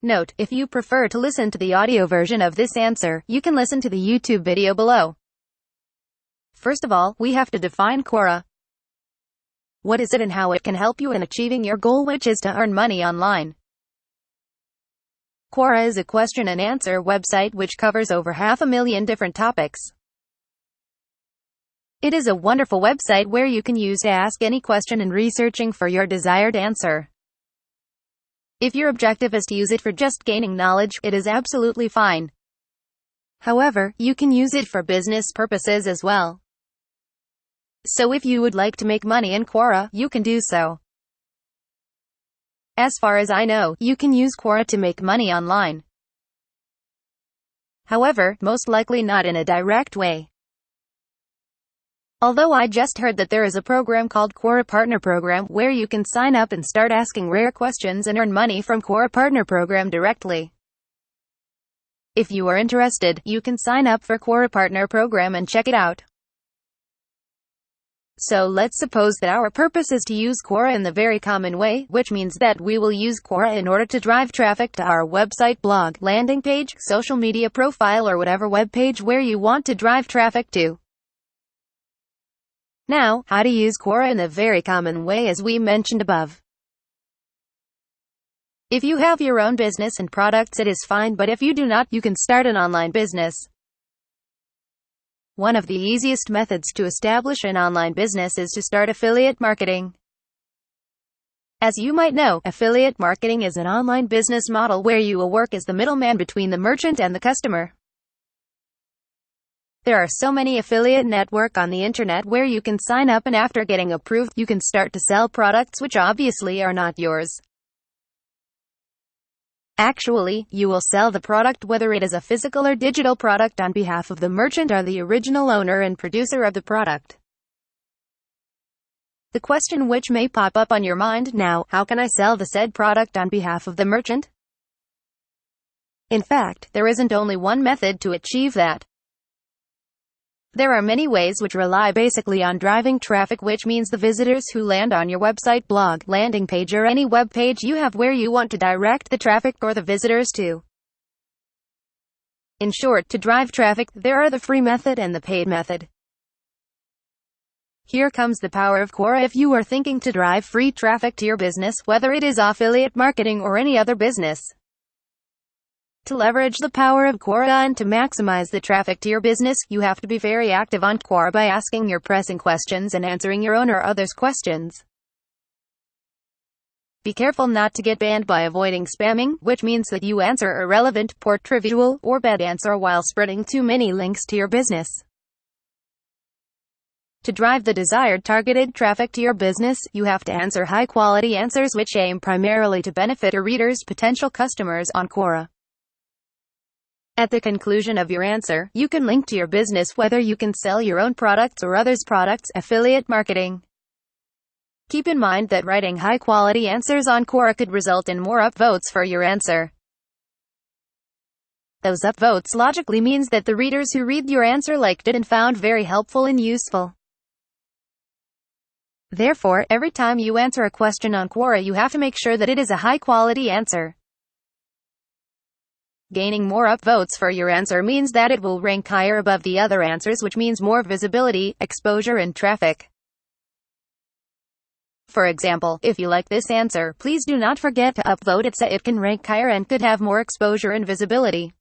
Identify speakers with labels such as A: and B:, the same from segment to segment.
A: Note, if you prefer to listen to the audio version of this answer, you can listen to the YouTube video below. First of all, we have to define Quora. What is it and how it can help you in achieving your goal, which is to earn money online? Quora is a question and answer website which covers over 500,000 different topics. It is a wonderful website where you can use to ask any question and researching for your desired answer. If your objective is to use it for just gaining knowledge, it is absolutely fine. However, you can use it for business purposes as well. So if you would like to make money in Quora, you can do so. As far as I know, you can use Quora to make money online. However, most likely not in a direct way. Although I just heard that there is a program called Quora Partner Program where you can sign up and start asking rare questions and earn money from Quora Partner Program directly. If you are interested, you can sign up for Quora Partner Program and check it out. So let's suppose that our purpose is to use Quora in the very common way, which means that we will use Quora in order to drive traffic to our website, blog, landing page, social media profile, or whatever web page where you want to drive traffic to. Now, how to use Quora in the very common way as we mentioned above. If you have your own business and products, it is fine, but if you do not, you can start an online business. One of the easiest methods to establish an online business is to start affiliate marketing. As you might know, affiliate marketing is an online business model where you will work as the middleman between the merchant and the customer. There are so many affiliate networks on the internet where you can sign up, and after getting approved, you can start to sell products which obviously are not yours. Actually, you will sell the product whether it is a physical or digital product on behalf of the merchant or the original owner and producer of the product. The question which may pop up on your mind now, how can I sell the said product on behalf of the merchant? In fact, there isn't only one method to achieve that. There are many ways which rely basically on driving traffic, which means the visitors who land on your website, blog, landing page, or any web page you have where you want to direct the traffic or the visitors to. In short, to drive traffic, there are the free method and the paid method. Here comes the power of Quora. If you are thinking to drive free traffic to your business, whether it is affiliate marketing or any other business, to leverage the power of Quora and to maximize the traffic to your business, you have to be very active on Quora by asking your pressing questions and answering your own or others' questions. Be careful not to get banned by avoiding spamming, which means that you answer irrelevant, poor, trivial, or bad answer while spreading too many links to your business. To drive the desired targeted traffic to your business, you have to answer high-quality answers which aim primarily to benefit your readers, potential customers on Quora. At the conclusion of your answer, you can link to your business, whether you can sell your own products or others' products, affiliate marketing. Keep in mind that writing high-quality answers on Quora could result in more upvotes for your answer. Those upvotes logically means that the readers who read your answer liked it and found very helpful and useful. Therefore, every time you answer a question on Quora, you have to make sure that it is a high-quality answer. Gaining more upvotes for your answer means that it will rank higher above the other answers, which means more visibility, exposure, and traffic. For example, if you like this answer, please do not forget to upvote it so it can rank higher and could have more exposure and visibility.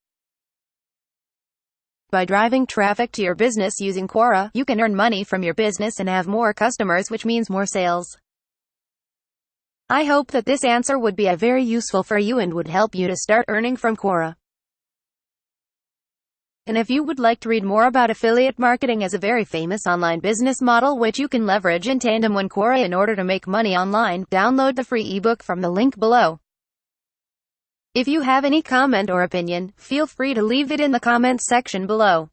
A: By driving traffic to your business using Quora, you can earn money from your business and have more customers, which means more sales. I hope that this answer would be very useful for you and would help you to start earning from Quora. And if you would like to read more about affiliate marketing as a very famous online business model which you can leverage in tandem with Quora in order to make money online, download the free ebook from the link below. If you have any comment or opinion, feel free to leave it in the comments section below.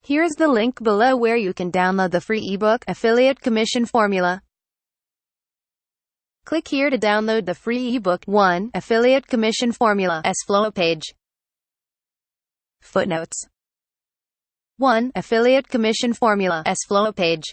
A: Here's the link below where you can download the free ebook, Affiliate Commission Formula. Click here to download the free ebook 1, Affiliate Commission Formula, as flow page. Footnotes. 1. Affiliate Commission Formula, as flow page.